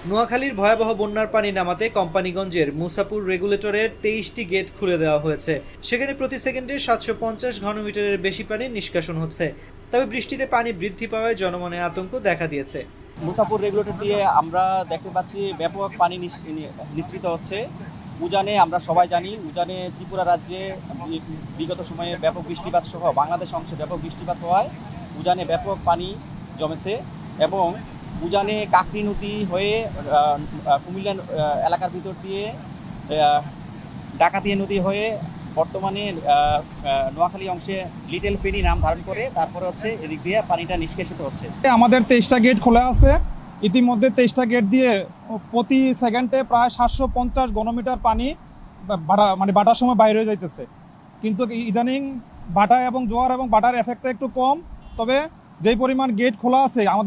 নোয়াখালীর ভয়াবহ বন্যার পানি নামাতে কোম্পানিগঞ্জের মুসাপুর রেগুলেটরের 23টি গেট খুলে দেওয়া হয়েছে। সেখানে প্রতি সেকেন্ডে 750 ঘনমিটারের বেশি পানি নিষ্কাশন হচ্ছে। তবে বৃষ্টিতে পানি বৃদ্ধি পাওয়ায় জনমনে আতঙ্ক দেখা দিয়েছে। মুসাপুর রেগুলেটর দিয়ে আমরা দেখতে পাচ্ছি ব্যাপক পানি নিঃসৃত হচ্ছে। উজানে আমরা সবাই জানি, উজানে ত্রিপুরা রাজ্যে বিগত সময়ে ব্যাপক বৃষ্টিপাত সহ বাংলাদেশ অংশে ব্যাপক বৃষ্টিপাত হওয়ায় উজানে ব্যাপক পানি জমেছে এবং উজানে কাকরি নদী হয়ে কুমিল্লা এলাকার ভিতর দিয়ে ডাকাতিয়া নদী হয়ে বর্তমানে নোয়াখালী অংশে লিটল ফেনী নাম ধারণ করে, তারপরে হচ্ছে এদিক দিয়ে পানিটা নিষ্কাশিত হচ্ছে। আমাদের 23টা গেট খোলা আছে। ইতিমধ্যে 23টা গেট দিয়ে প্রতি সেকেন্ডে প্রায় 750 ঘনমিটার পানি বাটার সময় বাইরে হয়ে যাইতেছে। কিন্তু ইদানিং বাটা এবং জোয়ার এবং বাটার এফেক্টটা একটু কম, তবে যেই পরিমাণ গেট খোলা আছে আমাদের